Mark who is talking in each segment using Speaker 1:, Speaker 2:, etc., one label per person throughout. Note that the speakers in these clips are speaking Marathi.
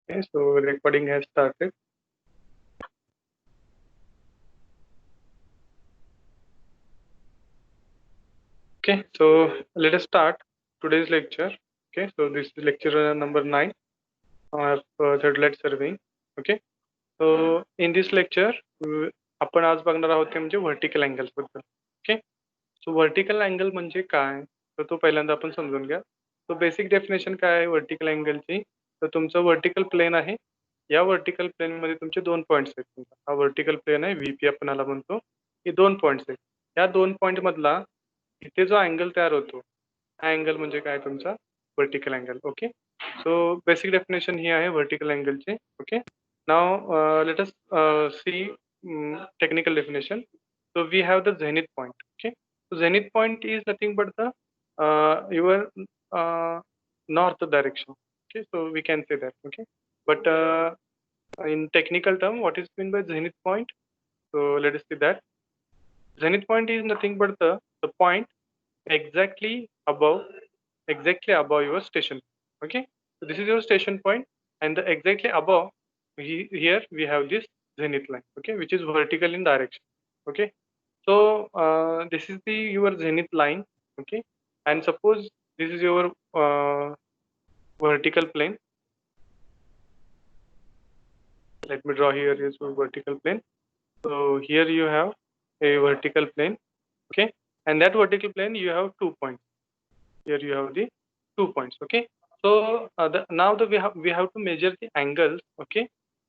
Speaker 1: Okay, so recording has started. Okay, so let us start today's lecture. Okay, so this is lecture number 9 of third light surveying. Okay, so in this lecture आपण आज बघणार आहोत ते म्हणजे व्हर्टिकल अँगल्स बद्दल. ओके, सो व्हर्टिकल अँगल म्हणजे काय, तर तो पहिल्यांदा आपण समजून घ्या. तो बेसिक डेफिनेशन काय आहे व्हर्टिकल अँगलची, तर तुमचं व्हर्टिकल प्लेन आहे. या व्हर्टिकल प्लेन मध्ये तुमचे दोन पॉईंट्स आहेत. हा व्हर्टिकल प्लेन आहे, व्हीपी आपण याला म्हणतो. हे दोन पॉईंट्स आहेत. या दोन पॉईंट मधला इथे जो अँगल तयार होतो, हा अँगल म्हणजे काय तुमचा vertical angle. Okay, so basic definition ही आहे व्हर्टिकल अँगलची. Okay, now let us see technical definition. So we have the zenith point. Okay, so zenith point is nothing but the your uh, north direction. Okay, so we can say that. Okay, but in technical term, what is meant by zenith point? So let us see that zenith point is nothing but the point exactly above your station. Okay, so this is your station point, and the exactly above here we have this zenith line. Okay, which is vertical in direction. Okay, so this is the your zenith line. Okay, and suppose this is your vertical plane. Let me draw here is your vertical plane. So here you have a vertical plane. Okay, and that vertical plane you have 2 points. Here you have the 2 points. Okay, so now we have to measure the angles. Okay,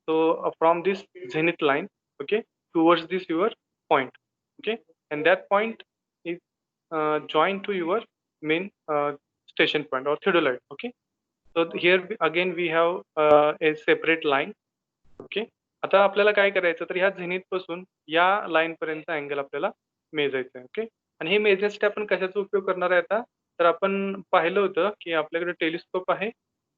Speaker 1: so from this zenith line, okay, towards this your point. Okay, and that point is joined to your main station point or theodolite. Okay, so here again we have a separate line. Okay, आता आपल्याला काय करायचं, तर ह्या झेनिथ पासून या लाईन पर्यंत अँगल आपल्याला मेजायचं आहे. ओके, आणि हे मेजरसाठी आपण कशाचा उपयोग करणार आहे आता, तर आपण पाहिलं होतं की आपल्याकडे टेलिस्कोप आहे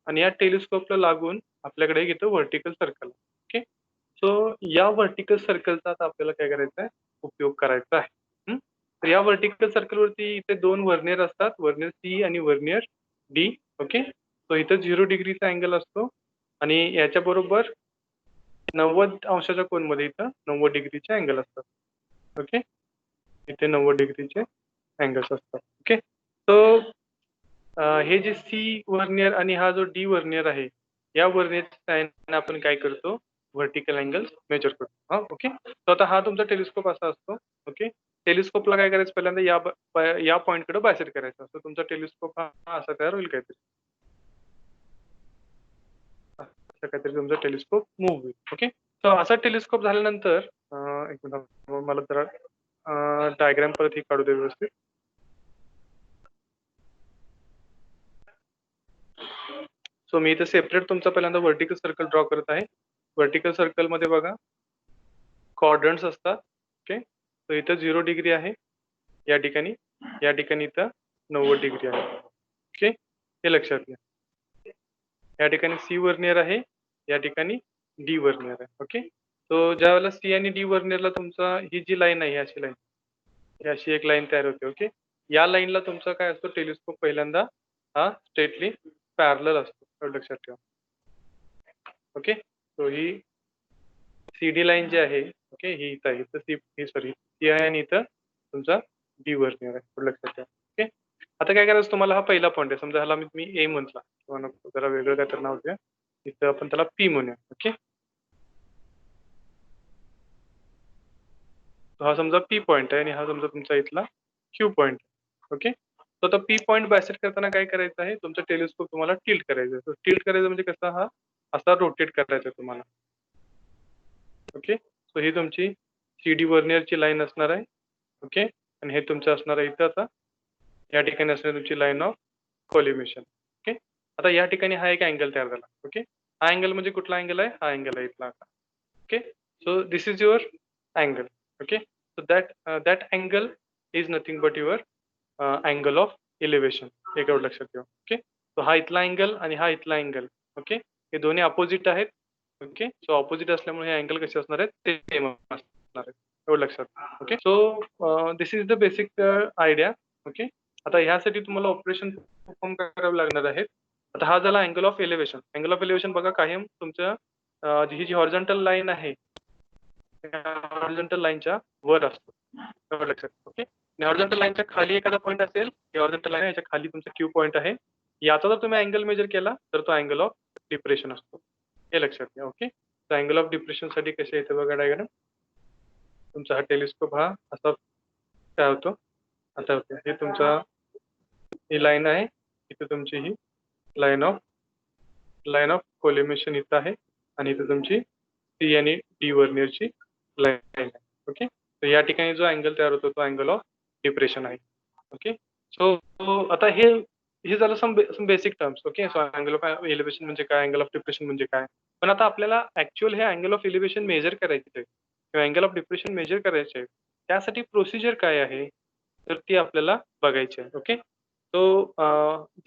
Speaker 1: आणि या टेलिस्कोपला लागून आपल्याकडे इथं व्हर्टिकल सर्कल. ओके, सो या व्हर्टिकल सर्कलचा आता आपल्याला काय करायचा आहे, उपयोग करायचा आहे. तर या व्हर्टिकल सर्कलवरती इथे दोन वर्नियर असतात, वर्नियर सी आणि वर्नियर डी. ओके, सो इथं 0 डिग्रीचा अँगल असतो आणि याच्या बरोबर 90 अंशाच्या कोनमध्ये इथं 90 डिग्रीचे अँगल असतात. ओके, इथे 90 डिग्रीचे अँगल्स असतात. ओके, सो हे जे सी वर्नियर आणि हा जो डी वर्नियर आहे, या वर्नियरच्या साहाय्याने आपण काय करतो, व्हर्टिकल अँगल्स मेजर करतो. हा, ओके, तर आता हा तुमचा टेलिस्कोप असा असतो. ओके, टेलिस्कोपला काय करायचं, पहिल्यांदा या पॉईंटकडे बायसेट करायचं असतो. तुमचा टेलिस्कोप हा असा तयार होईल, काहीतरी असं काहीतरी तुमचा टेलिस्कोप मूव्ह होईल. ओके, सो असा टेलिस्कोप झाल्यानंतर एक मिनिट, मला जरा डायग्राम परत ही काढू दे व्यवस्थित. सो मी इथे सेपरेट तुमचा पहिल्यांदा व्हर्टिकल सर्कल ड्रॉ करत आहे. व्हर्टिकल सर्कल मध्ये बघा क्वाड्रंट्स असतात. ओके, सो इथं 0 डिग्री आहे या ठिकाणी, या ठिकाणी इथं 90 डिग्री आहे. ओके, हे लक्षात घ्या. या ठिकाणी सी वर्नियर आहे, या ठिकाणी डी वर्नियर आहे. ओके, सो ज्या वेळेला सी आणि डी वर्नियरला तुमचा ही जी लाईन आहे, अशी लाईन, अशी एक लाईन तयार होते. ओके, या लाईनला तुमचा काय असतो, टेलिस्कोप पहिल्यांदा हा स्ट्रेटली पॅरलल असतो, एवढं लक्षात ठेवा. ओके, सो ही सीडी लाईन जी आहे, ओके, ही इथं आहे, तर ही सॉरी सी आहे आणि इथं तुमचा डी वर्नियर आहे, एवढं लक्षात ठेवा. ओके, आता काय करायचं, तुम्हाला हा पहिला पॉईंट आहे, समजा ह्याला मी ए म्हटला किंवा नको जरा वेगळं काय तर नाव द्या, इथं आपण त्याला पी म्हणूया. ओके, हा समजा पी पॉईंट आहे आणि हा समजा तुमचा इथला क्यू पॉईंट. ओके, तर आता पी पॉईंट बायसेट करताना काय करायचं आहे, तुमचा टेलिस्कोप तुम्हाला टिल्ट करायचं आहे. टिल्ट करायचं म्हणजे कसं, हा असा रोटेट करायचा आहे तुम्हाला. ओके, सो ही तुमची सी डी वर्नियरची लाईन असणार आहे. ओके, आणि हे तुमचं असणार आहे इथं आता या ठिकाणी असणार तुमची लाईन ऑफ कोलिमेशन. ओके, आता या ठिकाणी हा एक अँगल तयार झाला. ओके, हा अँगल म्हणजे कुठला अँगल आहे, हा अँगल आहे इथला. Okay, so this is your angle. Okay, so that angle is nothing but your angle of elevation, एक एवढं लक्षात ठेवा. ओके, सो हा इथला अँगल आणि हा इथला अँगल, ओके, हे दोन्ही अपोजिट आहेत. ओके, सो अपोजिट असल्यामुळे हे अँगल कसे असणार आहेत, ते सेम असणार आहेत, एवढं लक्षात. Okay, so this is the basic idea. Okay, आता ह्यासाठी तुम्हाला ऑपरेशन परफॉर्म करावे लागणार आहेत. आता हा झाला angle of elevation. Angle of elevation बघा कायम तुमच्या ही जी हॉरिझॉन्टल लाईन आहे हॉरिझॉन्टल लाईनच्या वर असतो, एवढं लक्षात. ओके, हॉरिझॉन्टल लाईनच्या खाली एखादा पॉईंट असेल, हॉरिझॉन्टल लाईन याच्या खाली तुमचा क्यू पॉईंट आहे, याचा जर तुम्ही अँगल मेजर केला तर तो अँगल ऑफ डिप्रेशन असतो, हे लक्षात घ्या. ओके, तर अँगल ऑफ डिप्रेशन साठी कसे येते बघा डायग्राम. तुमचा हा टेलिस्कोप हा असा काय होतो, आता होतो हे तुमचा ही लाईन आहे, इथे तुमची ही लाईन ऑफ कोलिमेशन इथं आहे, आणि इथे तुमची सी आणि डी वर्नियरची लाईन आहे. ओके, तर या ठिकाणी जो अँगल तयार होतो तो अँगल ऑफ डिप्रेशन आहे. ओके, सो आता हे झालं some basic terms. Okay, so angle of elevation म्हणजे काय, अँगल ऑफ डिप्रेशन म्हणजे काय. पण आता आपल्याला ऍक्च्युअल हे अँगल ऑफ एलिव्हेशन मेजर करायचे आहे किंवा अँगल ऑफ डिप्रेशन मेजर करायचे आहे, त्यासाठी प्रोसिजर काय आहे तर ती आपल्याला बघायची आहे. ओके, तो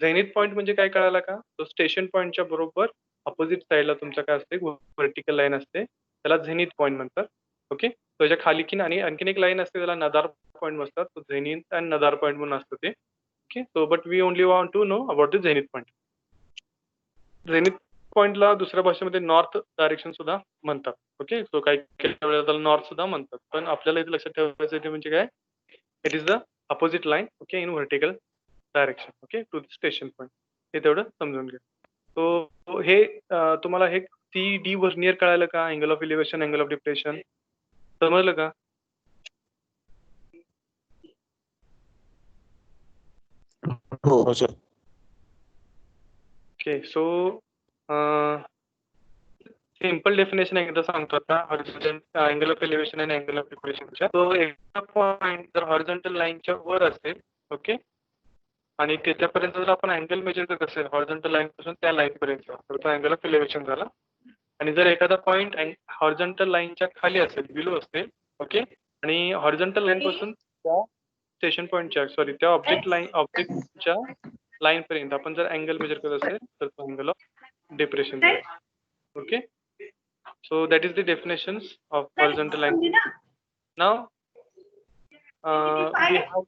Speaker 1: झेनिथ पॉईंट म्हणजे काय कळाला का, तो स्टेशन पॉईंटच्या बरोबर अपोजिट साईडला तुमचा काय असते, व्हर्टिकल लाईन असते, त्याला झेनिथ पॉईंट म्हणतात. ओके, त्याच्या खाली आणि आणखीन एक लाईन असते त्याला नदार पॉईंट म्हणतात, तो झेनिथ अँड नदार पॉईंट म्हणून असतं ते. Okay, so but we only want to know about the zenith point. Zenith पॉईंटला दुसऱ्या भाषेमध्ये नॉर्थ डायरेक्शन सुद्धा म्हणतात. ओके, सो काही वेळेला त्याला नॉर्थ सुद्धा म्हणतात, पण आपल्याला इथे लक्षात ठेवायचं ते म्हणजे काय, it is the opposite line. Okay, in vertical direction. Okay, to the station point, हे तेवढं समजून घ्या. तो हे तुम्हाला हे सी डी वर्नियर कळालं का, angle of elevation, angle of depression समजलं का.
Speaker 2: हो sir.
Speaker 1: Okay, so simple definition एकदा सांगतो आता अँगल ऑफ एलिव्हेशन आणि अँगल ऑफ डिप्रेशनच्या. तो एका पॉईंट जर हॉरिझॉन्टल लाईनच्या वर असेल, ओके, आणि त्याच्यापर्यंत जर आपण अँगल मेजर करत असेल हॉरिझॉन्टल लाईन पासून त्या लाईन पर्यंत, तर तो अँगल ऑफ एलिव्हेशन झाला. आणि जर एखादा पॉईंट हॉरिझॉन्टल लाईनच्या खाली असेल, बिलो असेल, ओके, आणि हॉरिझॉन्टल लाईन पासून त्या स्टेशन पॉईंटच्या त्या ऑब्जेक्टच्या लाईन पर्यंत आपण जर अँगल मेजर करत असेल तर तो angle of depression. Okay, so that is the definitions of horizontal line. Now we have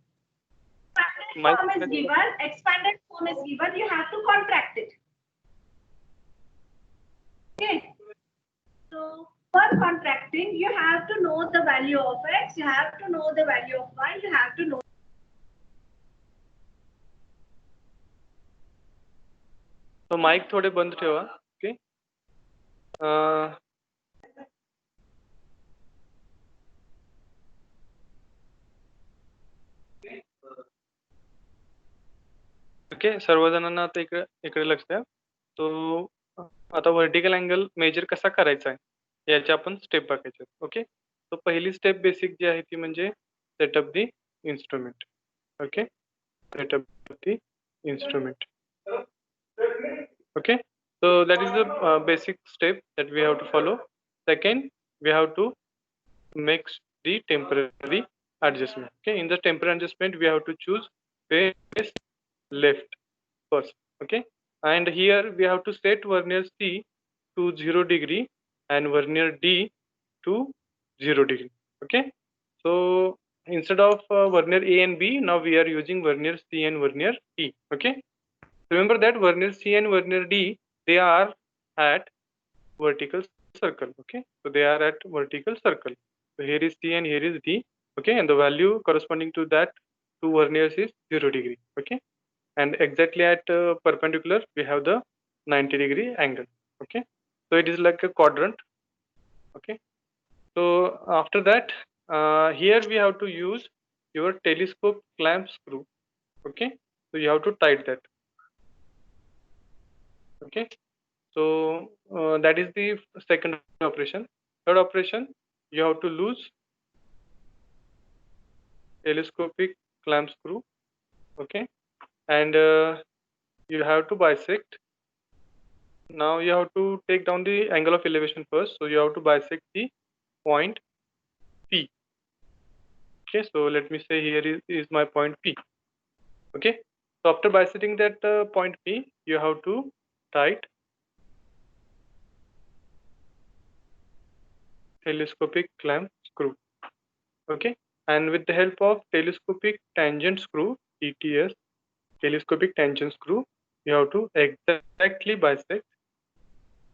Speaker 3: form is given, expanded form is given, you have to contract it. Okay, so for contracting you have to know the value of x, you have to know the value of y, you have to know.
Speaker 1: So mic थोडे बंद ठेवा. ओके, ओके, सर्वजणांना आता इकडे लक्ष द्या. तो आता व्हर्टिकल अँगल मेजर कसा करायचा आहे याची आपण स्टेप बघायचे. ओके, तो पहिली स्टेप बेसिक जी आहे ती म्हणजे setup the instrument. Okay, setup the instrument. Okay, so that is the basic step that we have to follow. Second, we have to make the temporary adjustment. Okay, in the temporary adjustment we have to choose face left first. Okay, and here we have to set vernier C to 0 degree and vernier D to 0 degree. Okay, so instead of vernier A and B, now we are using vernier C and vernier E. Okay, remember that vernier C and vernier D, they are at vertical circle. Okay, so they are at vertical circle. So here is C and here is D. Okay, and the value corresponding to that two verniers is 0 degree. Okay, and exactly at perpendicular we have the 90 degree angle. Okay, so it is like a quadrant. Okay, so after that here we have to use your telescope clamp screw. Okay, so you have to tight that. Okay, so that is the second operation. Third operation, you have to lose telescopic clamp screw. Okay, and you have to bisect. Now you have to take down the angle of elevation first, so you have to bisect the point P. Okay, so let me say here is my point P. Okay, so after bisecting that point P, you have to tight telescopic clamp screw. Okay, and with the help of telescopic tangent screw, TTS, telescopic tangent screw, you have to exactly bisect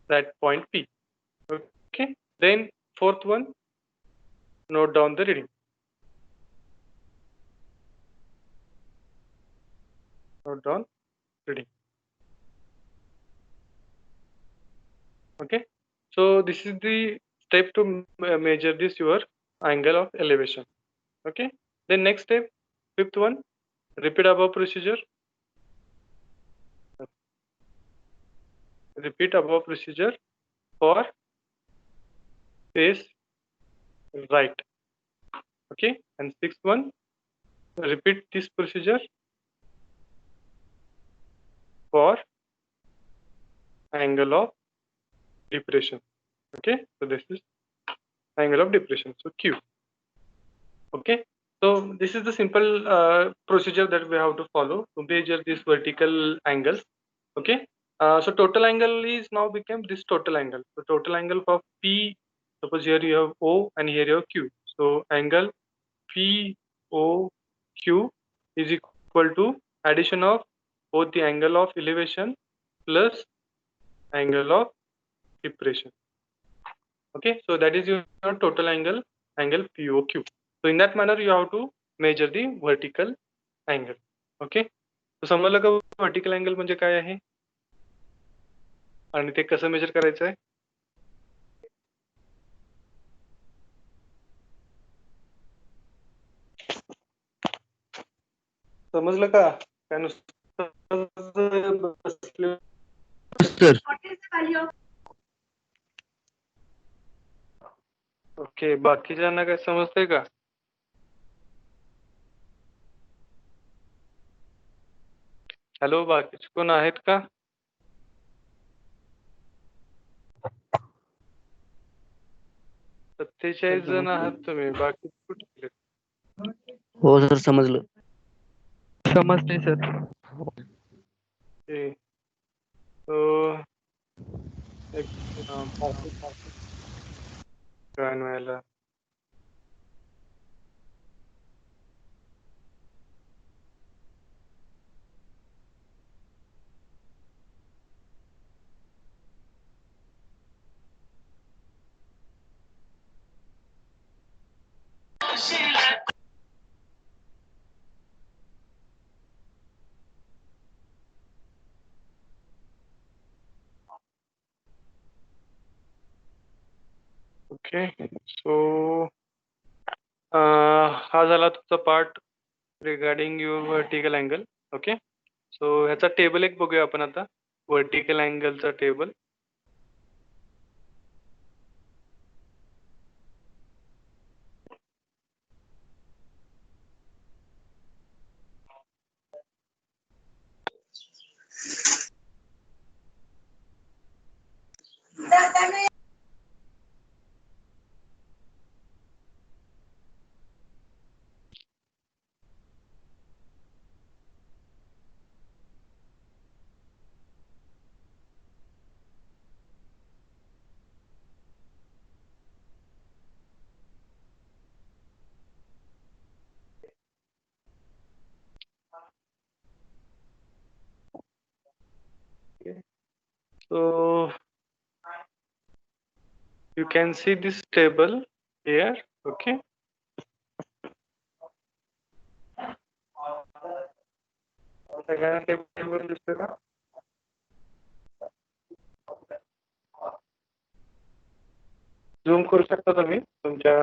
Speaker 1: that point P. Okay. Then fourth one, note down the reading. Note down reading. Okay. So this is the step to measure this your angle of elevation. Okay. Then next step, fifth one, repeat above procedure. Repeat above procedure for face right. Okay. And sixth one, repeat this procedure for angle of depression. Okay. So this is angle of depression. So Q. Okay. So this is the simple procedure that we have to follow to measure these vertical angles. Okay. So total angle is now became this total angle. So total angle for P, suppose here you have O and here you have Q. So angle POQ is equal to addition of both the angle of elevation plus angle of depression. Okay, so that is your total angle POQ. So in that manner you have to measure the vertical angle. Okay, so समजलं का vertical angle म्हणजे काय आहे आणि ते कसं मेजर करायचं आहे? समजलं का? काय नुसतं बसले?
Speaker 2: Sir
Speaker 3: What is the value of
Speaker 1: okay, बाकीच्यांना काय समजतंय का? हॅलो, बाकीचे कोण आहेत का? सत्तेचाळीस जण आहात तुम्ही, बाकी कुठे गेले?
Speaker 2: हो सर समजलं.
Speaker 4: समजते सर.
Speaker 1: ओके. तो एक जॉईन व्हायला. ओके, सो हा झाला तुमचा part regarding your vertical angle. Okay, so ह्याचा टेबल एक बघूया आपण आता, व्हर्टिकल अँगलचा table. So you can see this table here. Okay, सगळ्यांना टेबल दिसतोय का? झूम करू शकता तुम्ही तुमच्या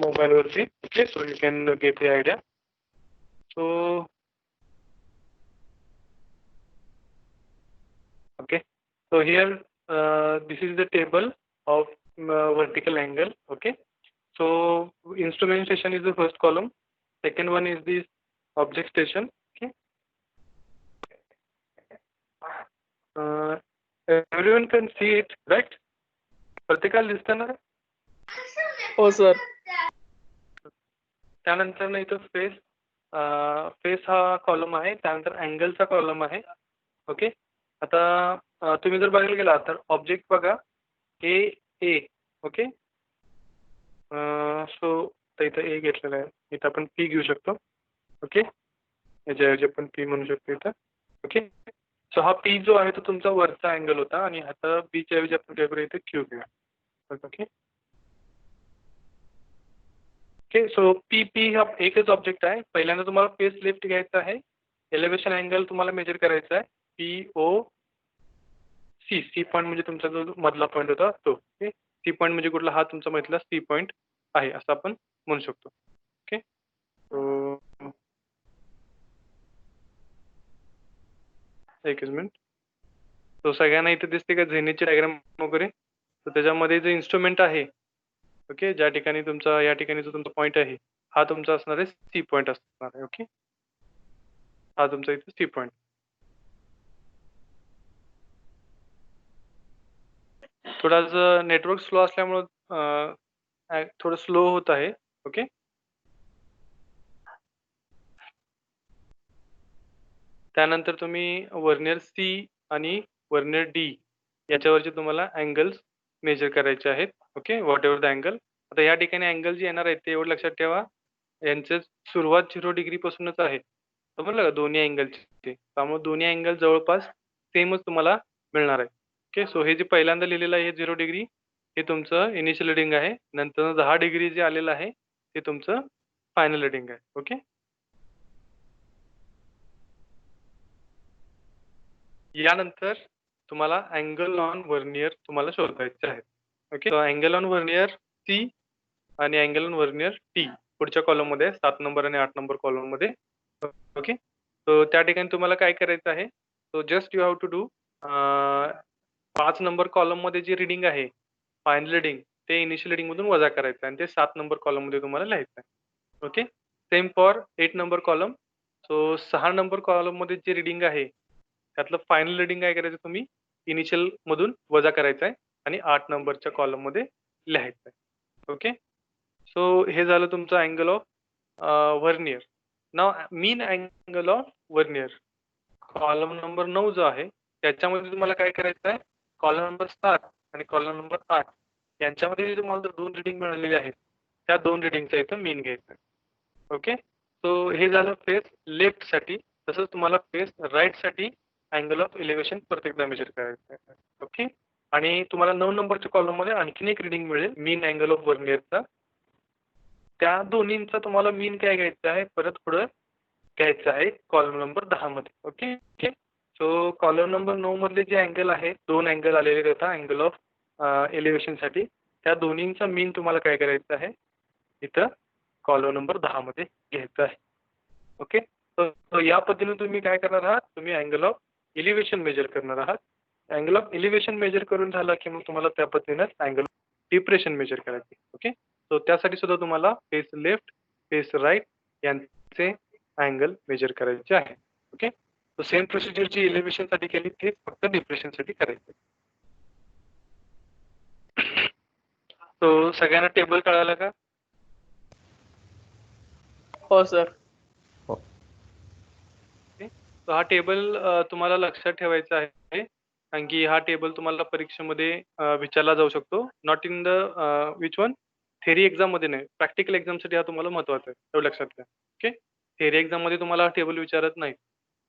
Speaker 1: मोबाईल वरती. Okay, so you can get the idea. So okay, so here this is the table of vertical angle. Okay, so instrumentation is the first column, second one is this object station. Okay, everyone can see it, right? प्रत्येकाला दिसतं ना?
Speaker 4: हो सर.
Speaker 1: त्यानंतर ना इथं फेस हा कॉलम आहे, त्यानंतर अँगलचा कॉलम आहे. ओके, आता तुम्ही जर बघायला गेला तर ऑब्जेक्ट बघा ए. ओके, सो इथं ए घेतलेला आहे, इथं आपण पी घेऊ शकतो. ओके, याच्या आपण पी म्हणू शकतो इथं. ओके, सो हा पी जो आहे तो तुमचा वरचा अँगल होता आणि आता बीच्या ऐवजी आपण काय करूया इथे क्यू घेऊया. Okay okay. So P P हा एकच ऑब्जेक्ट आहे. पहिल्यांदा तुम्हाला फेस लेफ्ट घ्यायचा आहे. एलिव्हेशन अँगल तुम्हाला मेजर करायचा आहे P O C. C point म्हणजे तुमचा जो मधला पॉईंट होता तो. ओके. सी पॉईंट म्हणजे कुठला, हा तुमचा मधला सी पॉईंट आहे असं आपण म्हणू शकतो. ओके. एकच मिनिट. तो सगळ्यांना इथे दिसते का झेनिथची डायग्राम वगैरे? तर त्याच्यामध्ये जे इन्स्ट्रुमेंट आहे, ओके, ज्या ठिकाणी तुमचा या ठिकाणी जो तुमचा पॉईंट आहे हा तुमचा असणार आहे सी पॉईंट असणार आहे. ओके, हा तुमचा इथे सी पॉईंट. थोडा नेटवर्क स्लो असल्यामुळं थोडं स्लो होत आहे. ओके. त्यानंतर तुम्ही वर्नियर सी आणि वर्नियर डी याच्यावरचे तुम्हाला अँगल्स मेजर करायचे आहेत. Okay, what ever the angle. आता या ठिकाणी अँगल जे येणार आहेत ते एवढं लक्षात ठेवा, यांचं सुरुवात 0 डिग्री पासूनच आहे. समजलं का दोन्ही अँगलची? त्यामुळे दोन्ही अँगल जवळपास सेमच तुम्हाला मिळणार आहे. ओके. सो हे जे पहिल्यांदा लिहिलेलं आहे 0 डिग्री हे तुमचं इनिशियल रिडिंग आहे. नंतर 10 डिग्री जे आलेलं आहे ते तुमचं फायनल रिडिंग आहे. ओके. यानंतर तुम्हाला अँगल ऑन वर्नियर तुम्हाला शोधायचे आहे. Okay. Angle on vernier C आणि अँगल ऑन वर्नियर टी पुढच्या कॉलम मध्ये 7 नंबर आणि 8 नंबर कॉलम मध्ये. ओके. तर त्या ठिकाणी तुम्हाला काय करायचं आहे, so just you have to do 5 number column मध्ये जे रिडिंग आहे फायनल रिडिंग ते इनिशियल रिडिंग मधून वजा करायचं आणि ते 7 नंबर कॉलम मध्ये तुम्हाला लिहायचं आहे. Okay. Same for 8 number column. So 6 number column मध्ये जे रिडिंग आहे त्यातलं फायनल रिडिंग काय करायचं, तुम्ही इनिशियल मधून वजा करायचं आहे आणि 8 नंबरच्या कॉलम मध्ये लिहायचं आहे. ओके. सो हे झालं तुमचं angle of vernier. Now mean angle of vernier column number 9 जो आहे त्याच्यामध्ये तुम्हाला काय करायचं आहे, कॉलम नंबर 7 आणि कॉलम नंबर 8 यांच्यामध्ये तुम्हाला दोन रिडिंग मिळालेली आहेत त्या दोन रिडिंगचा इथं मीन घ्यायचं आहे. ओके. सो हे झालं फेस लेफ्ट साठी. तसंच तुम्हाला फेस राईट साठी अँगल ऑफ एलिव्हेशन प्रत्येकदा मेजर करायचं आहे. ओके. आणि तुम्हाला 9 नंबरच्या कॉलम मध्ये आणखीन एक रिडिंग मिळेल मीन अँगल ऑफ वर्नियरचा. त्या दोन्हींचा तुम्हाला मीन काय घ्यायचा आहे, परत पुढे घ्यायचं आहे कॉलम नंबर 10 मध्ये. Okay. Okay. So column number 9 मधले जे अँगल आहे, दोन अँगल आलेले होता अँगल ऑफ एलिव्हेशन साठी, त्या दोन्हींचा मीन तुम्हाला काय करायचं आहे इथं कॉलम नंबर 10 मध्ये घ्यायचं आहे. ओके. तर या पद्धतीने तुम्ही काय करणार आहात, तुम्ही अँगल ऑफ एलिव्हेशन मेजर करणार आहात. अँगल ऑफ एलिव्हेशन मेजर करून झाला की मग तुम्हाला त्या पद्धतीने अँगल ऑफ डिप्रेशन मेजर करायचे. ओके. सो त्यासाठी सुद्धा तुम्हाला फेस लेफ्ट फेस राईट यांचे अँगल मेजर करायचे आहे. ओके. सो सेम प्रोसिजर जी एलिव्हेशन साठी केली ते फक्त डिप्रेशन साठी करायचे. सो सगळ्यांना टेबल कळालं का?
Speaker 4: हो सर.
Speaker 1: तर हा टेबल तुम्हाला लक्षात ठेवायचा आहे, कारण की हा टेबल तुम्हाला परीक्षेमध्ये विचारला जाऊ शकतो. Not in the which one theory exam मध्ये नाही, प्रॅक्टिकल एक्झाम साठी हा तुम्हाला महत्वाचा आहे, एवढं लक्षात घ्या. ओके. थेरी एक्झाम मध्ये तुम्हाला हा टेबल विचारत नाही.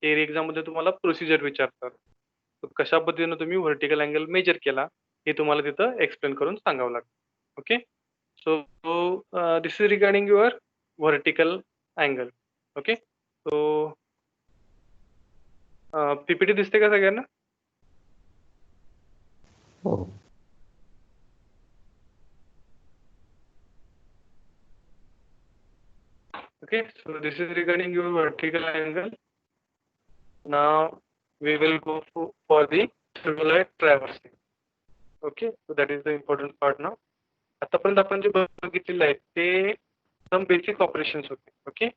Speaker 1: थेरी एक्झाम मध्ये तुम्हाला प्रोसिजर विचारतात. कशा पद्धतीने तुम्ही व्हर्टिकल अँगल मेजर केला हे तुम्हाला तिथं एक्सप्लेन करून सांगावं लागतं. Okay. So this is regarding your vertical angle. Okay. So PPT दिसते का सगळ्यांना?
Speaker 2: हो.
Speaker 1: Okay, so this is regarding your vertical angle. Now we will go for the ceruleite traversing. Okay, so that is the important part now. आतापर्यंत आपण जे बघितलेलं आहे ते सम बेसिक ऑपरेशन्स होते. ओके.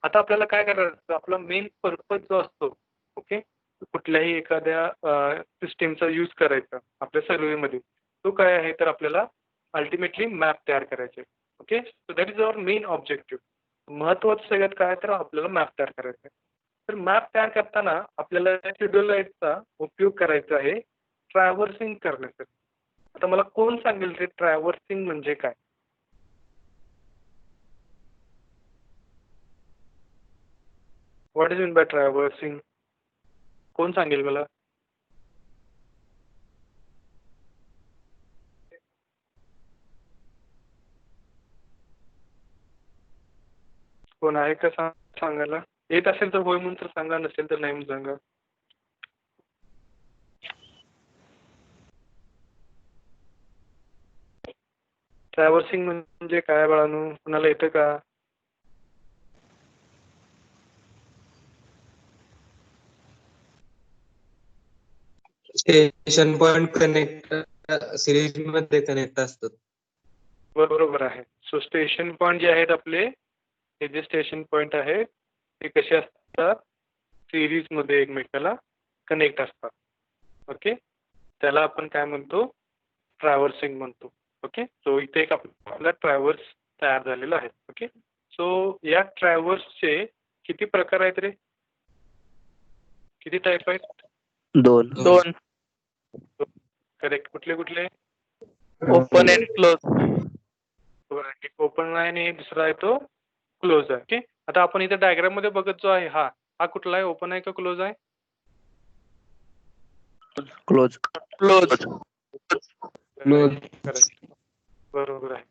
Speaker 1: आता आपल्याला काय करायचं, आपला मेन पर्पज जो असतो, ओके, कुठल्याही एखाद्या सिस्टीमचा यूज करायचा आपल्या सर्वेमध्ये, तो काय आहे तर आपल्याला अल्टिमेटली मॅप तयार करायचे. Okay. So that is our main objective. महत्वाचं सगळ्यात काय तर आपल्याला मॅप तयार करायचा आहे. तर मॅप तयार करताना आपल्याला थिओडोलाइटचा उपयोग करायचा आहे ट्रॅव्हर्सिंग करण्यासाठी. आता मला कोण सांगेल ते ट्रॅव्हर्सिंग म्हणजे काय? What is mean by traversing? कोण सांगेल मला? कोण आहे का सांगायला? येत असेल तर होय म्हणून तर सांगा, नसेल तर नाही म्हणून सांगा. ट्रॅव्हर्सिंग म्हणजे काय बाळांनो, कुणाला येतं का?
Speaker 5: स्टेशन पॉइंट कनेक्ट सिरीज मध्ये कनेक्ट असतात.
Speaker 1: बरोबर आहे. सो स्टेशन पॉईंट जे आहेत आपले, हे जे स्टेशन पॉईंट आहेत ते कसे असतात? सिरीज मध्ये एकमेकाला कनेक्ट असतात. ओके, त्याला आपण काय म्हणतो? ट्रॅव्हर्सिंग म्हणतो. ओके, सो इथे एक आपला ट्रॅव्हर्स तयार झालेला आहे. ओके, सो या ट्रॅव्हर्सचे किती प्रकार आहेत रे? किती टाईप आहेत?
Speaker 2: 2.
Speaker 4: 2.
Speaker 1: करेक्ट. कुठले कुठले?
Speaker 4: Open and close.
Speaker 1: एक ओपन आहे आणि दुसरा आहे तो क्लोज आहे. ओके, आता आपण इथे डायग्राम मध्ये बघत जो आहे हा कुठला आहे? ओपन आहे का क्लोज आहे?
Speaker 2: क्लोज.
Speaker 4: क्लोज.
Speaker 1: करेक्ट, बरोबर आहे.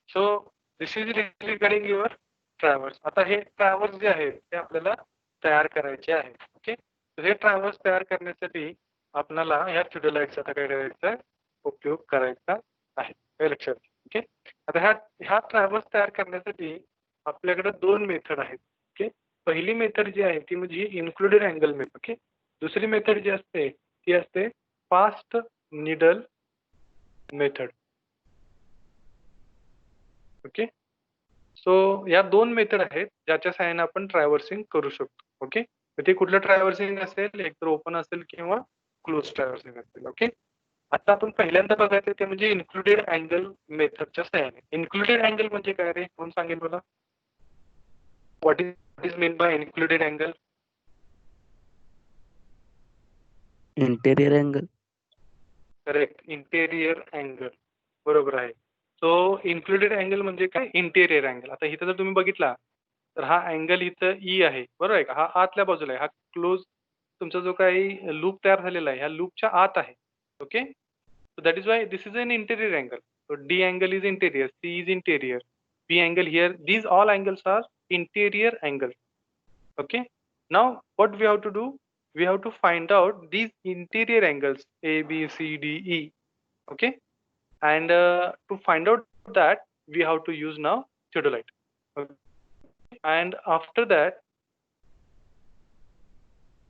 Speaker 1: So this is regarding your traverse. आता हे ट्रॅव्हर्स जे आहे ते आपल्याला तयार करायचे आहे. ओके, हे ट्रॅव्हर्स तयार करण्यासाठी आपल्याला ह्या थिओडोलाइटचा आता काय करायचा? उपयोग करायचा आहे. हे लक्षात. ओके, आता ह्या ट्रॅव्हर्स तयार करण्यासाठी आपल्याकडे 2 मेथड आहेत. ओके, पहिली मेथड जी आहे ती म्हणजे इन्क्लुडेड अँगल मेथड. ओके, दुसरी मेथड जी असते ती असते fast needle method. Okay, so या 2 मेथड आहेत ज्याच्या सहाय्याने आपण ट्रॅव्हर्सिंग करू शकतो. ओके, ते कुठलं ट्रॅव्हर्सिंग असेल? एक तर ओपन असेल किंवा क्लोज ट्रॅव्हर्सिंग असेल. ओके, आता आपण पहिल्यांदा बघायचं ते म्हणजे इन्क्लुडेड अँगल मेथडच्या सहाय्याने. इन्क्लुडेड अँगल म्हणजे काय रे? कोण सांगेल मला? What is mean bye included angle?
Speaker 2: Interior angle.
Speaker 1: Correct, interior angle. बरोबर आहे. सो इन्क्लुडेड अँगल म्हणजे काय? Interior angle. आता इथं जर तुम्ही बघितला तर हा अँगल इथं ई आहे, बरोबर आहे का? हा आतल्या बाजूला आहे. हा क्लोज तुमचा जो काही लूप तयार झालेला आहे ह्या लूपच्या आत आहे. Okay, so that is why this is an interior angle. So D angle is interior, C is interior, B angle here. These all angles are interior angles. Okay, now what we have to do? We have to find out these interior angles A, B, C, D, E. Okay, and to find out that we have to use now theodolite. Okay. And after that,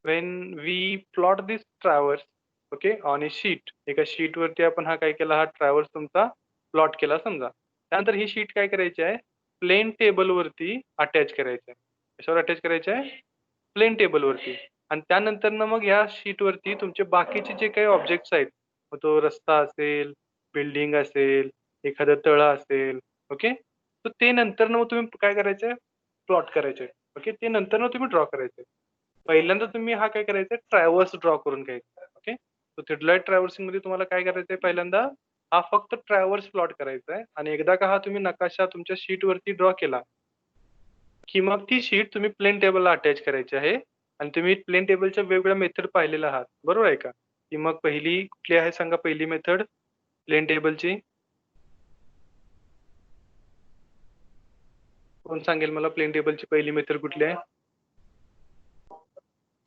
Speaker 1: when we plot this traverse, okay, on A sheet, एका शीट वरती आपण हा काय केला? हा ट्रॅव्हर्स तुमचा प्लॉट केला समजा. त्यानंतर ही शीट काय करायची आहे? प्लेन टेबल वरती अटॅच करायची आहे. कशावर अटॅच करायची आहे? प्लेन टेबल वरती. आणि त्यानंतर ना मग ह्या शीट वरती तुमचे बाकीचे जे काही ऑब्जेक्ट्स आहेत, तो रस्ता असेल, बिल्डिंग असेल, एखादं तळं असेल, ओके, तर ते नंतर ना मग तुम्ही काय करायचंय? प्लॉट करायचे. ओके, ते नंतर ना तुम्ही ड्रॉ करायचे. पहिल्यांदा तुम्ही हा काय करायचा? ट्रॅव्हर्स ड्रॉ करून घ्यायचा. ओके, तो थिओडोलाइट ट्रॅव्हर्सिंग मध्ये तुम्हाला काय करायचंय? पहिल्यांदा हा फक्त ट्रॅव्हर्स प्लॉट करायचा आहे. आणि एकदा का हा तुम्ही नकाशा तुमच्या शीट वरती ड्रॉ केला की मग ती शीट तुम्ही प्लेन टेबलला अटॅच करायची आहे. आणि तुम्ही प्लेन टेबलच्या वेगवेगळ्या मेथड पाहिलेल्या आहात, बरोबर आहे का? की मग पहिली कुठली आहे सांगा? पहिली मेथड प्लेन टेबलची कोण सांगेल मला? प्लेन टेबलची पहिली मेथड कुठली आहे?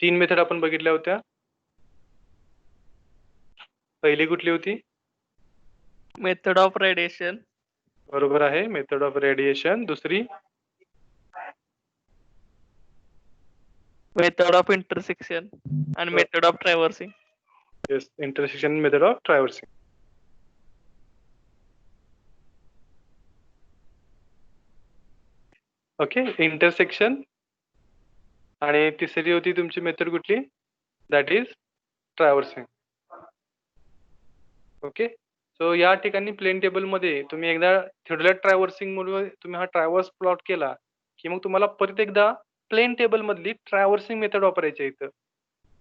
Speaker 1: 3 मेथड आपण बघितल्या होत्या. पहिली कुठली होती?
Speaker 4: Method of radiation.
Speaker 1: बरोबर आहे, मेथड ऑफ रेडिएशन. दुसरी
Speaker 4: मेथड ऑफ इंटरसेक्शन आणि method of traversing.
Speaker 1: Yes, intersection method of traversing. Okay, intersection. आणि तिसरी होती तुमची मेथड कुठली? That is traversing. Okay, so या ठिकाणी प्लेन टेबल मध्ये तुम्ही एकदा थिओडोलाइट ट्रॅव्हर्सिंग मुळे तुम्ही हा ट्रॅव्हर्स प्लॉट केला की मग तुम्हाला परत एकदा प्लेन टेबल मधली ट्रॅव्हर्सिंग मेथड वापरायची आहे इथं.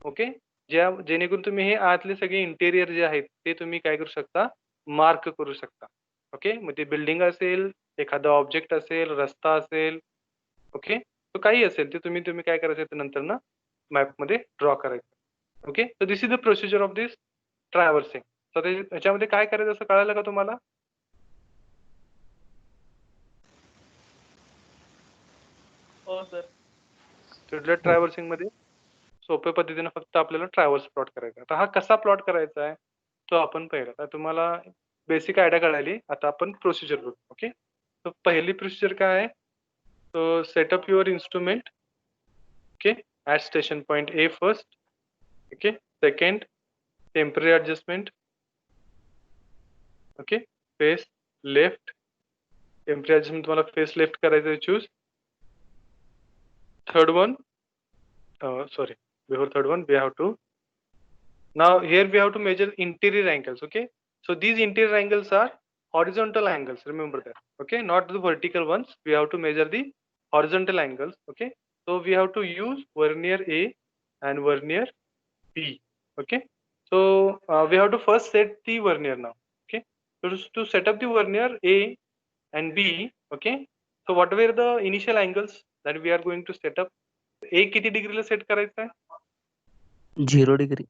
Speaker 1: ओके, जेणेकरून तुम्ही हे आतले सगळे इंटेरियर जे आहेत ते तुम्ही काय करू शकता? मार्क करू शकता. ओके, मग ते बिल्डिंग असेल, एखादा ऑब्जेक्ट असेल, रस्ता असेल, ओके, तो काही असेल ते तुम्ही काय करायचं नंतर ना मॅप मध्ये ड्रॉ करायचं. Okay, so this is the procedure of this traversing. तर याच्यामध्ये काय करायचं असं कळालं का तुम्हाला?
Speaker 4: हो सर.
Speaker 1: ट्रिपलेट ट्रॅव्हर्सिंग मध्ये सोप्या पद्धतीने फक्त आपल्याला ट्रॅव्हर्स प्लॉट करायचा. आता हा कसा प्लॉट करायचा आहे तो आपण पहिला. आता तुम्हाला बेसिक आयडिया कळाली, आता आपण प्रोसिजर बघू. ओके, तर पहिली प्रोसिजर काय आहे? So set up your instrument, okay, at station point A first, okay. Second, temporary adjustment, okay, face left, temporary adjustment तुम्हाला face left करायचं choose. Third one, sorry, before third one we have to, now here we have to measure interior angles, okay. So these interior angles are horizontal angles, remember that, okay, not the vertical ones. We have to measure the horizontal angles, okay. So we have to use vernier A and vernier B, okay. So we have to first set the vernier now, okay. So to set up the vernier A and B, okay, so what were the initial angles that we are going to set up? A किती डिग्रीला सेट करायचा आहे?
Speaker 2: 0 degree.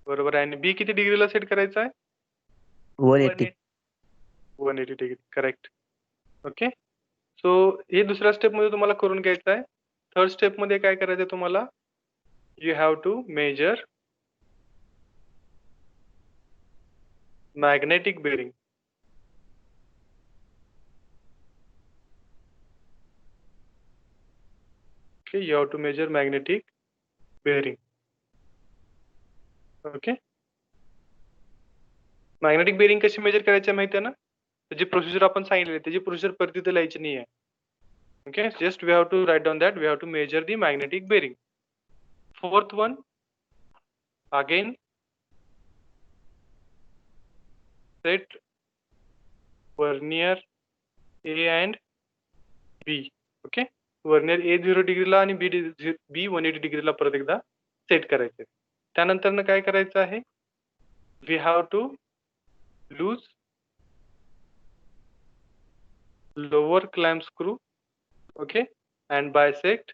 Speaker 1: बरोबर आहे. आणि B किती डिग्रीला सेट करायचा आहे?
Speaker 2: 180.
Speaker 1: 180 डिग्री, करेक्ट. ओके, सो हे दुसऱ्या स्टेप मध्ये तुम्हाला करून घ्यायचं आहे. थर्ड स्टेप मध्ये काय करायचं आहे तुम्हाला? You have to measure magnetic bearing. Okay, you have to measure magnetic bearing. Okay, magnetic bearing कशी मेजर करायची माहिती आहे ना? त्याची प्रोसिजर आपण सांगितली, त्याची प्रोसिजर परत तिथे लिहायची नाही आहे. Okay, just we have to write down that we have to measure the magnetic bearing. Fourth one, again set vernier A and B. Okay, vernier A 0 डिग्रीला आणि B 180 डिग्रीला परत एकदा सेट करायचे. त्यानंतर काय करायचं आहे? We have to loose lower clamp screw, okay, and bisect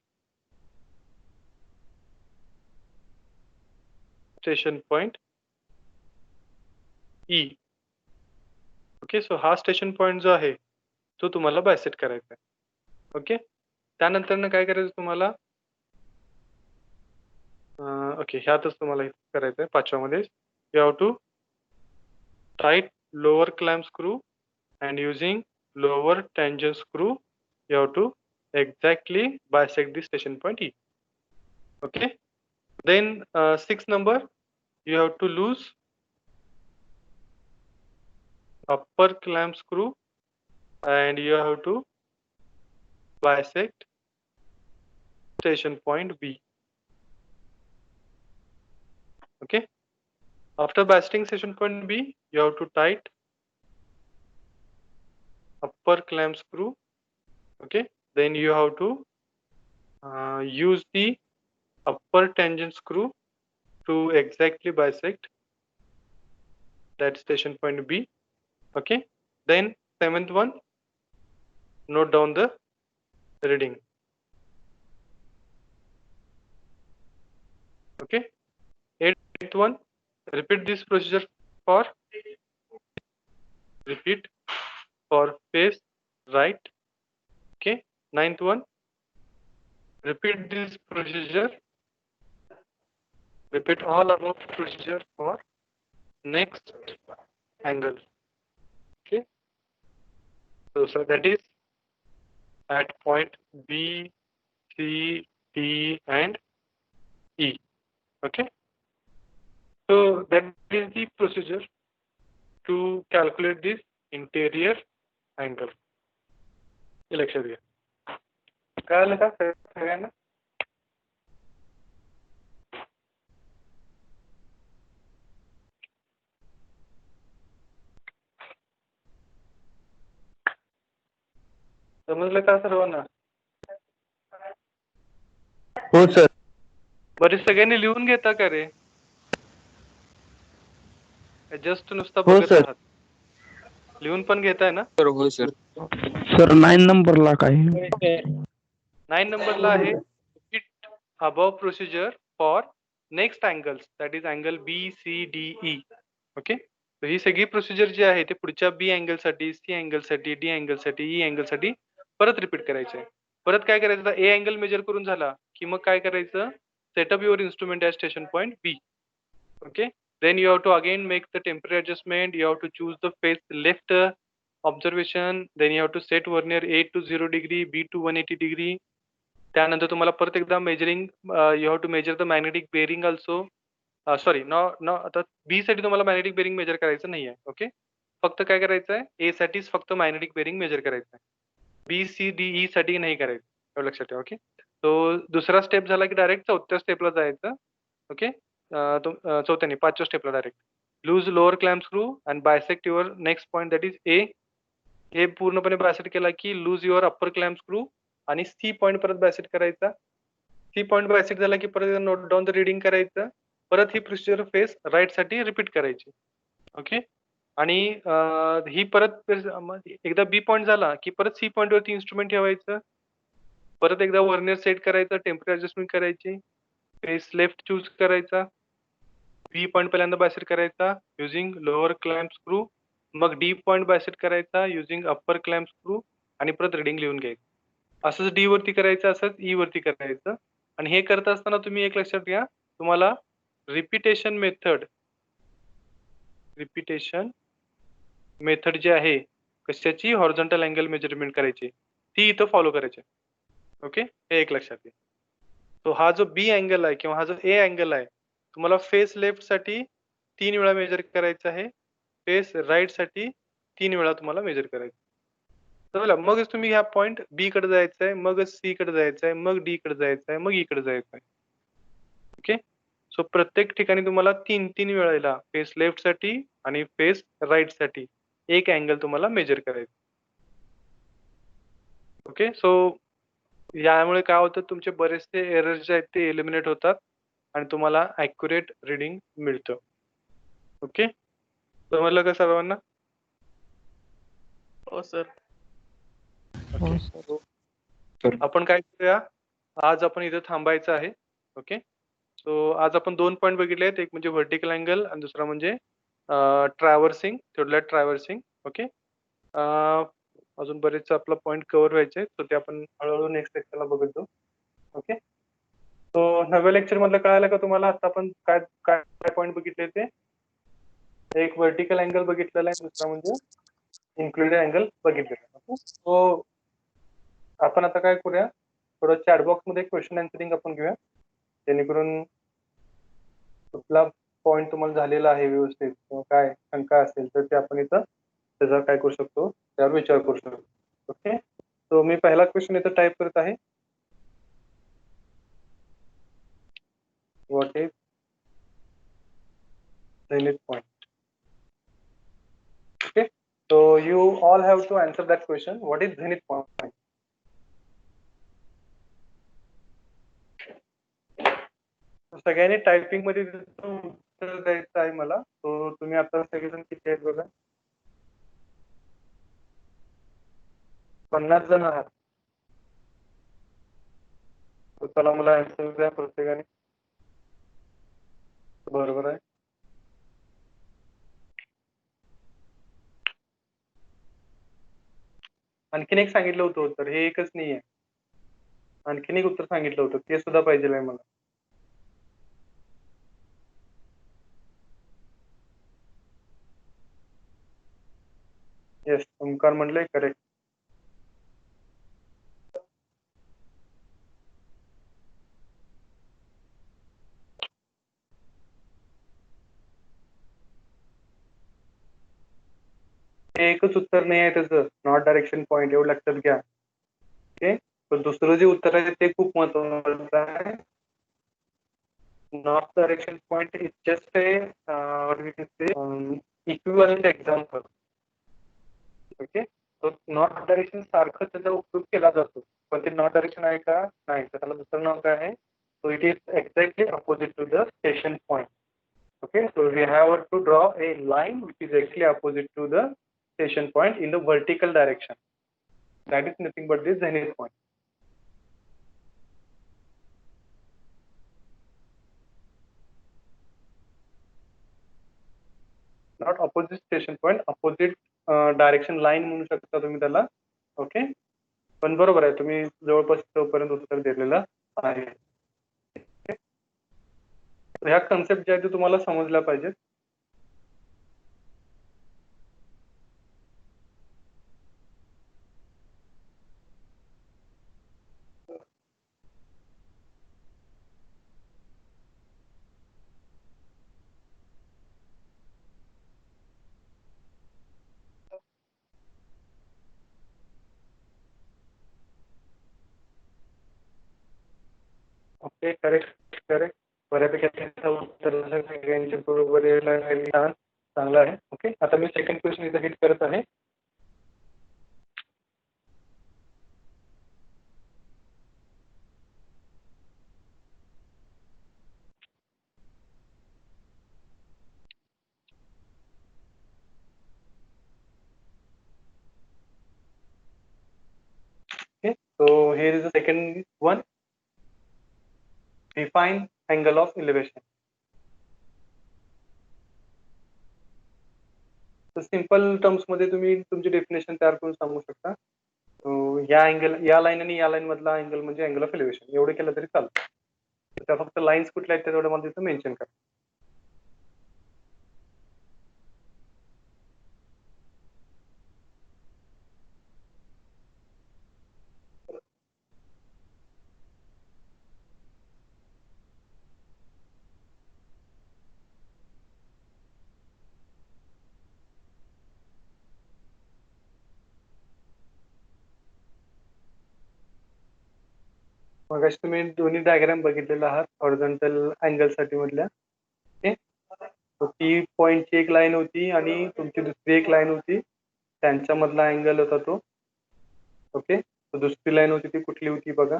Speaker 1: station point E. Okay, so हा स्टेशन पॉइंट जो आहे तो तुम्हाला बायसेट करायचा आहे. ओके, त्यानंतर काय करायचं तुम्हाला? ओके, ह्यातच तुम्हाला करायचं आहे पाचव्यामध्ये. You have to tight lower clamp screw and using lower tangent screw you have to exactly bisect the station point E. Okay, then 6 number, you have to lose upper clamp screw and you have to bisect station point B. Okay, after bisecting station point B you have to tight upper clamp screw. Okay, then you have to use the upper tangent screw to exactly bisect that station point B. Okay, then 7th one, note down the reading. Okay, 8th one, repeat this procedure for face right. Okay, 9th one, repeat this procedure, repeat all above procedure for next angle. Okay, so that is at point B, C, D and E. Okay, so that is the procedure to calculate this interior angle. हे लक्षात घ्या. कळलं का सगळ्यांना? समजलं का सर्वांना?
Speaker 2: हो सर.
Speaker 1: बरे सगळ्यांनी लिहून घेता का रे? जस्ट नुसता
Speaker 2: हो
Speaker 1: बघत
Speaker 2: सर.
Speaker 1: आहात? लिहून पण घेताय ना?
Speaker 5: हो सर.
Speaker 2: सर 9 नंबरला काय?
Speaker 1: 9 नंबरला आहे repeat above procedure for next angles that is angle BCDE. Okay, तर ही सगळी प्रोसिजर जी आहे ते पुढच्या बी अँगलसाठी, सी अँगलसाठी, डी अँगलसाठी, ई अँगलसाठी परत रिपीट करायचे. परत काय करायचं, ए अँगल मेजर करून झाला की मग काय करायचं, set up your instrument at station point B. Okay, then you have to again make the temporary adjustment. You have to choose the face left observation. Then you have to set vernier A to 0 degree, B to 180 degree. त्यानंतर तुम्हाला परत एकदा measuring, you have to measure the magnetic bearing also. Sorry, न आता बी साठी तुम्हाला मॅग्नेटिक बेरिंग मेजर करायचं नाही आहे. ओके, फक्त काय करायचं आहे, ए साठीच फक्त मॅग्नेटिक बेरिंग मेजर करायचं आहे, BCDE साठी नाही करायचं, एवढं लक्षात ठेवा. ओके, तो दुसरा स्टेप झाला की डायरेक्ट चौथ्या स्टेपला जायचं. ओके, चौथ्याने 5व्या स्टेपला direct loose lower clamp screw and bisect your next point that is A. हे पूर्णपणे बायसेक्ट केला की loose your upper clamp screw आणि सी पॉईंट परत बायसेक्ट करायचा. सी पॉईंट बायसेक्ट झाला की परत नोट डाऊन द रिडिंग करायचं. परत ही प्रोसिजर फेस राईट साठी रिपीट करायची. ओके, आणि ही परत एकदा बी पॉईंट झाला की परत सी पॉईंट वरती इन्स्ट्रुमेंट ठेवायचं. परत एकदा वर्नियर सेट करायचं, टेम्पररी ऍडजस्टमेंट करायची, फेस लेफ्ट चूज करायचा, बी पॉईंट पहिल्यांदा बायसेट करायचा युझिंग लोअर क्लॅम्प स्क्रू, मग डी पॉईंट बायसेट करायचा युझिंग अप्पर क्लॅम्प स्क्रू आणि परत रिडिंग लिहून घ्यायचं. असंच डी वरती करायचं, असंच ई वरती करायचं. आणि हे करत असताना तुम्ही एक लक्षात घ्या, तुम्हाला रिपिटेशन मेथड जी आहे कशाची, हॉरिझॉन्टल अँगल मेजरमेंट करायची, ती इथं फॉलो करायची. ओके, हे एक लक्षात घ्या. तो हा जो बी अँगल आहे किंवा हा जो ए अँगल आहे, तुम्हाला फेस लेफ्ट साठी 3 वेळा मेजर करायचं आहे, फेस राईट साठी 3 वेळा तुम्हाला मेजर करायचं. तर मगच तुम्ही ह्या पॉईंट बी कडे जायचं आहे, मगच सी कडे जायचं आहे, मग डी कडे जायचं आहे, मग ई कडे जायचं आहे. ओके, सो प्रत्येक ठिकाणी तुम्हाला 3 वेळेला फेस लेफ्ट साठी आणि फेस राईट साठी एक अँगल तुम्हाला मेजर करायचं. ओके, सो यामुळे काय होतं, तुमचे बरेचसे एरर्स जे आहेत ते एलिमिनेट होतात आणि तुम्हाला ॲक्युरेट रिडिंग मिळतं. ओके, समजलं का सर्वांना?
Speaker 4: हो सर.
Speaker 1: ओके, आपण काय करूया, आज आपण इथे थांबायचं आहे. ओके, सो आज आपण 2 पॉईंट बघितले आहेत, एक म्हणजे व्हर्टिकल अँगल आणि दुसरा म्हणजे ट्रॅव्हर्सिंग, थोडल्या ट्रॅव्हर्सिंग. ओके, अजून बरेच आपला पॉईंट कव्हर व्हायचे, तर ते आपण हळूहळू नेक्स्ट लेक्चरला बघत जाऊ. ओके, सो 9व्या लेक्चर मधलं कळालं का तुम्हाला? आता आपण काय काय पॉईंट बघितले ते, एक व्हर्टिकल अँगल बघितलेला आहे, दुसरा म्हणजे इन्क्लुडेड अँगल बघितलेला. ओके, सो आपण आता काय करूया, थोडं चॅट बॉक्स मध्ये क्वेश्चन आन्सरिंग आपण घेऊया, जेणेकरून कुठला पॉईंट तुम्हाला झालेला आहे व्यवस्थित किंवा काय शंका असेल तर ते आपण इथं त्याचा काय करू शकतो, त्यावर विचार करू शकतो. ओके, सो मी पहिला क्वेश्चन इथं टाईप करत आहे. What is zenith point? Okay, so you all have to answer that question. What is zenith point? सगळ्यांनी टायपिंग मध्ये उत्तर द्यायचं आहे मला. तो तुम्ही आता सगळेजण किती आहेत बघा, 50 जण आहात. तर चला मला आन्सर द्या प्रत्येकाने. बरोबर आहे. आणखीन एक सांगितलं होतं उत्तर, हे एकच नाही आहे, आणखीन एक उत्तर सांगितलं होतं, ते सुद्धा पाहिजे आहे मला. येस, ओमकार म्हणले करेक्ट. एकच उत्तर नाही आहे त्याचं, नॉर्थ डायरेक्शन पॉईंट, एवढं लक्षात घ्या. ओके, पण दुसरं जे उत्तर आहे ते खूप महत्वाचं आहे. North direction point is just a equivalent example. Okay, तो नॉर्थ डायरेक्शन सारखं त्याचा उपयोग केला जातो, पण ते नॉर्थ डायरेक्शन आहे का? नाही, तर त्याला दुसरं नाव काय आहे? So it is exactly opposite to the station point. Okay, so we have to draw a line which is exactly opposite to the station point in the vertical direction. That is nothing but the zenith point. Not opposite station point, opposite direction line म्हणू शकता तुम्ही त्याला. ओके, पण बरोबर आहे, तुम्ही जवळपास तोपर्यंत उत्तर दिलेलं आहे. ह्या कन्सेप्ट ज्या आहेत ते तुम्हाला समजल्या पाहिजेत. Okay, correct correct. बऱ्यापैकी सगळ्यांचे बरोबर छान, चांगलं आहे. ओके, आता मी सेकंड क्वेश्चन इथं हिट करत आहे. Okay, so here is the second one. Define angle of elevation. तर सिंपल टर्म्स मध्ये तुम्ही तुमची डेफिनेशन तयार करून सांगू शकता. या अँगल, या लाईन आणि या लाईन मधला अँगल म्हणजे अँगल ऑफ एलिव्हेशन. एवढे केलं तरी चालतं. त्या फक्त लाईन्स कुठल्या आहेत तेवढं मला तिथं मेन्शन करा. मग तुम्ही दोन्ही डायग्राम बघितलेला आहात हॉरिझॉन्टल अँगल साठी मधल्या. ओके, ती पॉइंटची एक लाईन होती आणि तुमची दुसरी एक लाईन होती, त्यांच्यामधला अँगल होता तो. ओके, दुसरी लाईन होती ती कुठली होती बघा.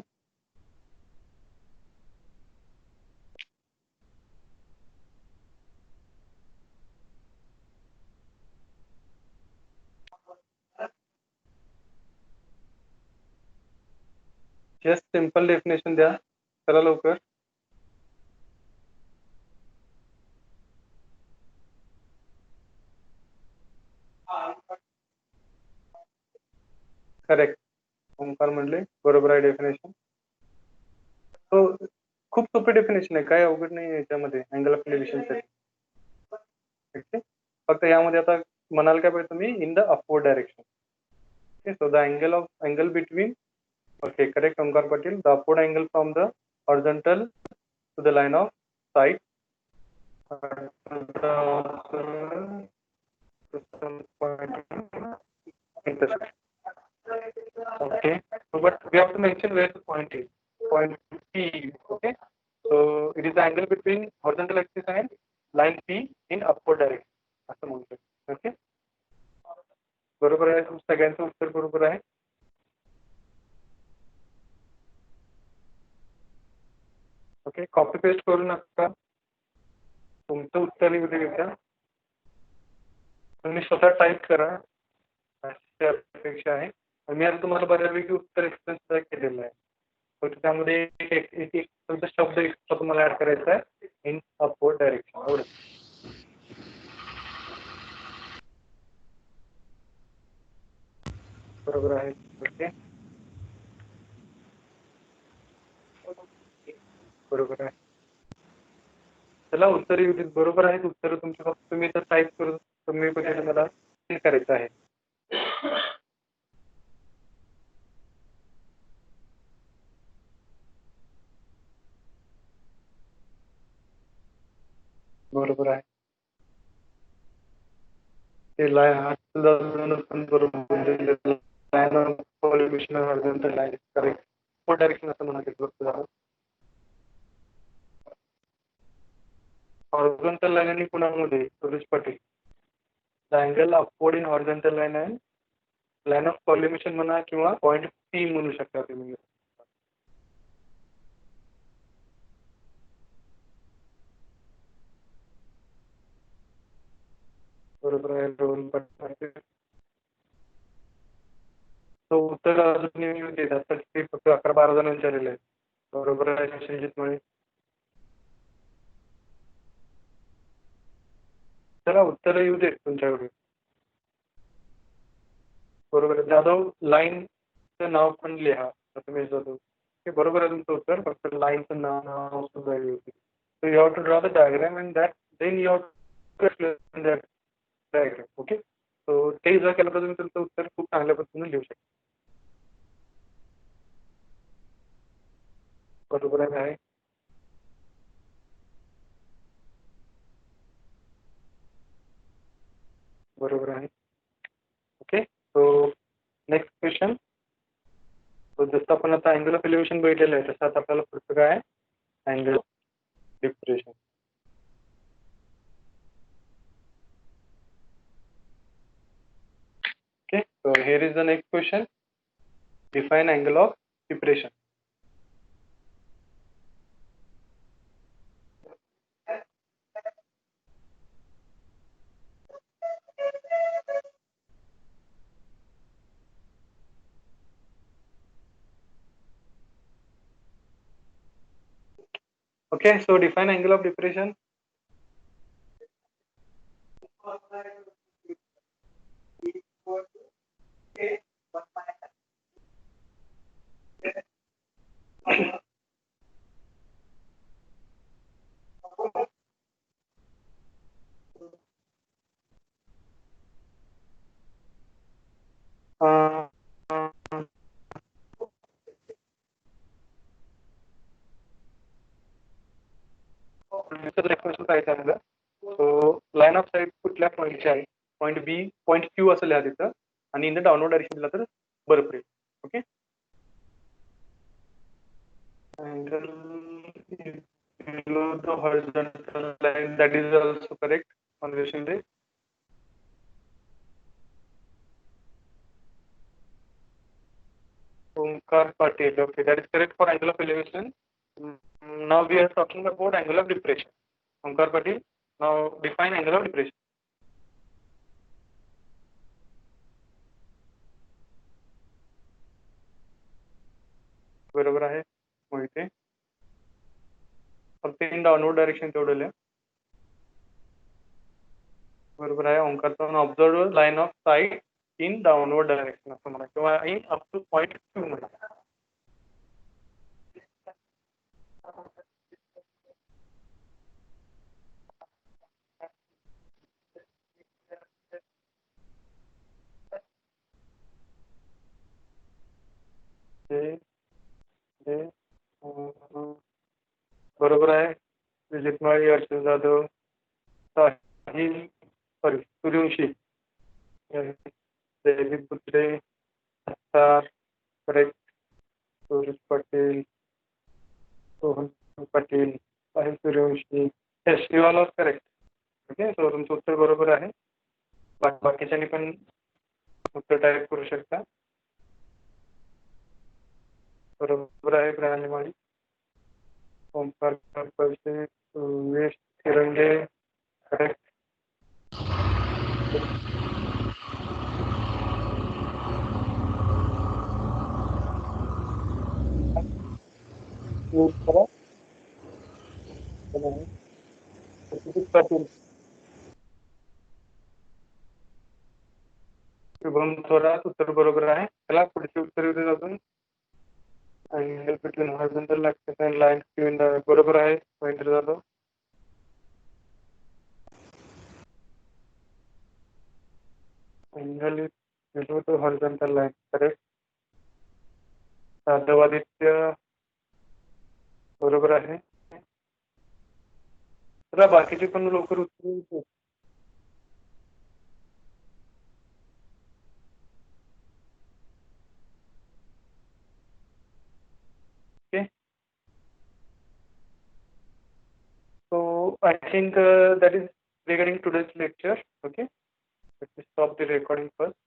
Speaker 1: जस्ट सिंपल डेफिनेशन द्या, चला लवकर. करेक्ट, ओंकार म्हणले बरोबर आहे डेफिनेशन. तो खूप सोपी डेफिनेशन आहे, काय अवघड नाही याच्यामध्ये अँगल ऑफ एलिव्हेशन साठी. फक्त यामध्ये आता म्हणाल काय पाहिजे तुम्ही, in the upward direction. Okay, so the angle between. Okay, correct Omkar Patil. The upward angle from the horizontal to the line of sight. Okay, so but we have to mention where the point is. Point P. Okay, so it is the angle between horizontal axis and line P in upward direction. असं म्हणू शकतो. ओके, बरोबर आहे, सगळ्यांचं उत्तर बरोबर आहे. ओके, कॉपी पेस्ट करू नका, तुमचं उत्तर लिहून तुम्ही स्वतः टाईप करा, अशी अपेक्षा आहे. मी आता तुम्हाला बऱ्यापैकी उत्तर एक्सप्लेन केलेलं आहे. फक्त त्यामध्ये एक शब्द एक्स्ट्रा तुम्हाला ऍड करायचा आहे, इन अपवर्ड डायरेक्शन. एवढं बरोबर आहे. ओके, बरोबर आहे. चला उत्तर येऊ देत. बरोबर आहेत उत्तर तुमचे, फक्त तुम्ही तर टाईप करून तुम्ही मला हे करायचं आहे. बरोबर आहे. ते डायरेक्शन असं म्हणा. हॉरिझॉन्टल लाईन आणि पुण्यामध्ये Suresh Patil. The angle upward in horizontal line आहे, लाईन ऑफ कॉलिमेशन म्हणा किंवा पॉइंट पी म्हणू शकता तुम्ही. बरोबर आहे रोहन पाटील. तो उत्तर अजून देतात ते फक्त 11-12 जणांचे आलेले आहेत. बरोबर आहे संजित मुळे. चला उत्तर येऊ दे तुमच्याकडे. बरोबर आहे. जाधव लाईनचं नाव पण लिहा रमेश जाधव. हे बरोबर आहे तुमचं उत्तर. फक्त लाईनचं नाव सुद्धा येऊ दे. So you have to draw the diagram and that then you have to explain that diagram. Okay. So ते जर केलं तर तुम्ही तुमचं उत्तर खूप चांगल्या पद्धतीने लिहू शकता. बरोबर आहे. बरोबर आहे. ओके. So next question. तो जसं आपण आता अँगल ऑफ एलिव्हेशन बघितलेलं आहे तसं आता आपल्याला पुढचं काय आहे angle of depression. Okay, so here is the next question. Define angle of depression. Okay, so define angle of depression. So line of sight कुठल्या पॉईंटची आहे. पॉईंट बी पॉईंट क्यू असं लिहा तिथं आणि इन द डाउनवर्ड डायरेक्शन दिला तर बरं पडेल. Okay. Angle below the horizontal line, that is also correct. On elevation day. Omkar Patel. Okay, that is correct for angle of elevation. Now we are talking about angle of depression. Omkar Patel. Now define angle of depression. बरोबर आहे मोहिते. फक्त इन डाउनवर्ड डायरेक्शन तेवढं लिहा. बरोबर आहे. ओंकारचा observe line of sight in downward direction असं म्हणा किंवा in up to point Q म्हणा. बरोबर आहे. Vijit Mali, Arjun Jadhav, Sahil sorry Suryavanshi, Jaydeep Butre, Attar correct, Suraj Patil, Sohan Patil, Sahil Suryavanshi, yes you all are correct. Okay. So तुमचं उत्तर बरोबर आहे. बाकीच्यांनी पण उत्तर टाईप करू शकता. बरोबर आहे. प्रणाली माळी, ओमकार पैसे, सुरेश तिरंगे करेक्ट. पाटील, शुभम थोरात उत्तर बरोबर आहे. चला पुढचे उत्तर येऊ अजून. Angle between horizontal axis and line between the बरोबर आहे. पॉईंट झालं. Angle is below the horizontal line correct. Sadhvaditya बरोबर आहे. चला बाकीचे पण लवकर उत्तर येऊ. Okay. So I think that is regarding today's lecture. Okay. Let me stop the recording first.